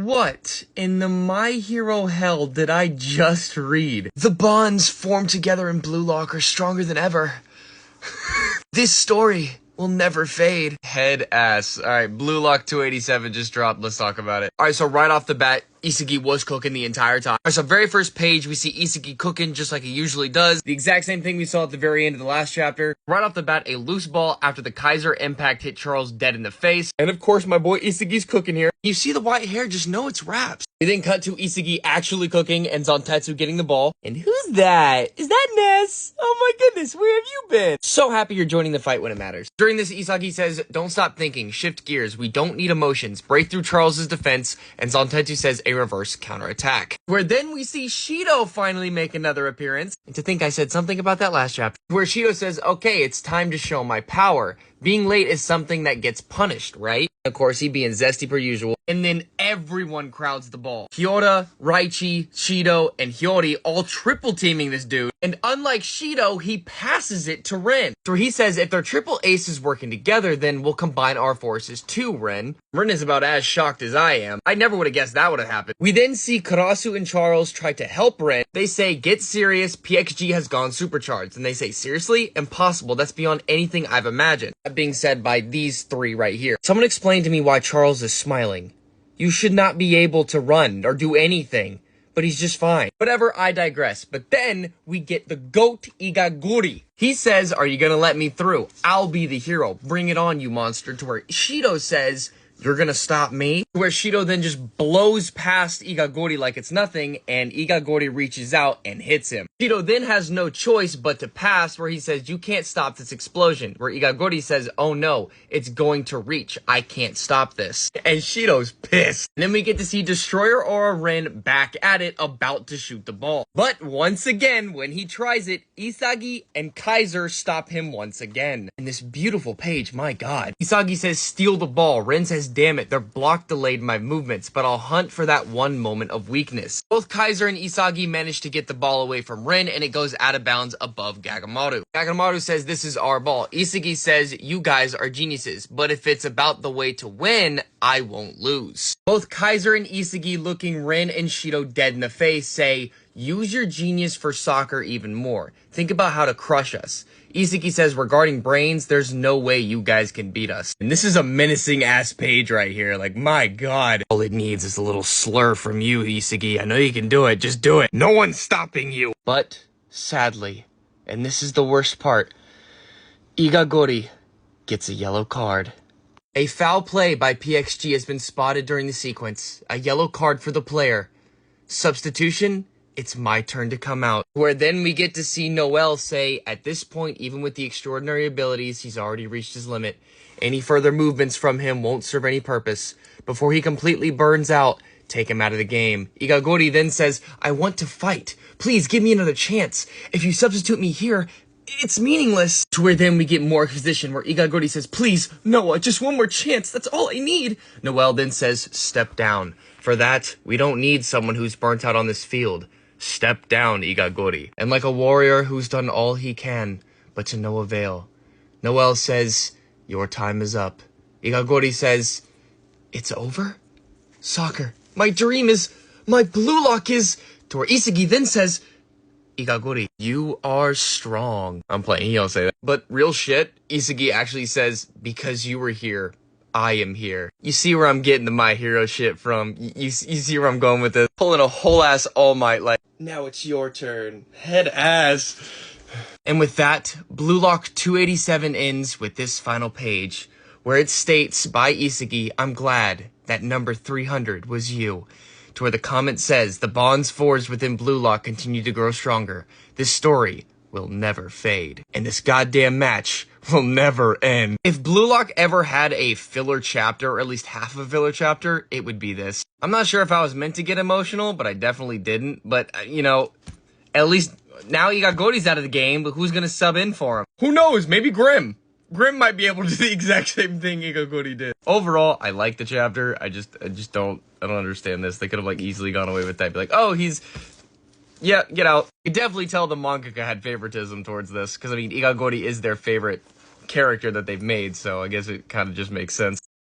What in the My Hero hell did I just read? The bonds formed together in Blue Lock are stronger than ever. This story will never fade. Head ass. Alright, Blue Lock 287 just dropped. Let's talk about it. Alright, so right off the bat, Isagi was cooking the entire time. Alright, so very first page, we see Isagi cooking just like he usually does. The exact same thing we saw at the very end of the last chapter. Right off the bat, a loose ball after the Kaiser impact hit Charles dead in the face. And of course, my boy Isagi's cooking here. You see the white hair, just know it's wraps. We then cut to Isagi actually cooking and Zantetsu getting the ball. And who's that? Is that Ness? Oh my goodness, where have you been? So happy you're joining the fight when it matters. During this, Isagi says, don't stop thinking, shift gears, we don't need emotions, break through Charles's defense, and Zantetsu says a reverse counterattack. Where then we see Shido finally make another appearance. And to think I said something about that last chapter. Where Shido says, okay, it's time to show my power. Being late is something that gets punished, right? Of course, he being zesty per usual. And then everyone crowds the ball. Hyora, Raichi, Shido, and Hyori all triple teaming this dude. And unlike Shido, he passes it to Ren. So he says, if they're triple aces working together, then we'll combine our forces too, Ren. Ren is about as shocked as I am. I never would have guessed that would have happened. We then see Karasu and Charles try to help Ren. They say, get serious, PXG has gone supercharged. And they say, seriously? Impossible, that's beyond anything I've imagined. That being said by these three right here. Someone explain to me why Charles is smiling. You should not be able to run or do anything, but he's just fine. Whatever, I digress. But then we get the GOAT IGAGURI. He says, are you gonna let me through? I'll be the hero. Bring it on, you monster. To where Shido says, you're gonna stop me? To where Shido then just blows past Igaguri like it's nothing, and Igaguri reaches out and hits him. Shido then has no choice but to pass, where he says, you can't stop this explosion. Where Igaguri says, oh no, it's going to reach. I can't stop this. And Shido's pissed. And then we get to see Destroyer Aura Ren back at it, about to shoot the ball. But once again, when he tries it, Isagi and Kaiser stop him once again. And this beautiful page, my god. Isagi says, steal the ball. Ren says, damn it, their block delayed my movements, but I'll hunt for that one moment of weakness. Both Kaiser and Isagi manage to get the ball away from Ren, and it goes out of bounds above Gagamaru. Gagamaru says, this is our ball. Isagi says, you guys are geniuses, but if it's about the way to win, I won't lose. Both Kaiser and Isagi, looking Ren and Shido dead in the face, say, use your genius for soccer even more. Think about how to crush us. Isagi says, regarding brains, there's no way you guys can beat us. And this is a menacing ass page right here. Like, my god. All it needs is a little slur from you, Isagi. I know you can do it. Just do it. No one's stopping you. But, sadly, and this is the worst part, Igaguri gets a yellow card. A foul play by PXG has been spotted during the sequence. A yellow card for the player. Substitution? It's my turn to come out. Where then we get to see Noel say, at this point, even with the extraordinary abilities, he's already reached his limit. Any further movements from him won't serve any purpose. Before he completely burns out, take him out of the game. Igaguri then says, I want to fight. Please give me another chance. If you substitute me here, it's meaningless. To where then we get more exposition where Igaguri says, please, Noah, just one more chance. That's all I need. Noel then says, step down. For that, we don't need someone who's burnt out on this field. Step down, Igaguri. And like a warrior who's done all he can, but to no avail, Noel says, your time is up. Igaguri says, it's over? Soccer. My dream is, my blue lock is... To where Isagi then says, Igaguri, you are strong. I'm playing, he don't say that. But real shit, Isagi actually says, because you were here, I am here. You see where I'm getting the My Hero shit from. You see where I'm going with this. Pulling a whole ass All Might like, now it's your turn. Head ass. And with that, Blue Lock 287 ends with this final page, where it states by Isagi, I'm glad that number 300 was you. To where the comment says, the bonds forged within Blue Lock continue to grow stronger. This story will never fade. And this goddamn match will never end. If Blue Lock ever had a filler chapter, or at least half of a filler chapter, it would be this. I'm not sure if I was meant to get emotional, but I definitely didn't. But, you know, at least now Igaguri's out of the game, but who's gonna sub in for him? Who knows? Maybe Grim. Grim might be able to do the exact same thing Igaguri did. Overall, I like the chapter. I just don't understand this. They could have like easily gone away with that. Be like, oh, he's... yeah, get out. You definitely tell the mangaka had favoritism towards this, because I mean, Igaguri is their favorite character that they've made, so I guess it kind of just makes sense.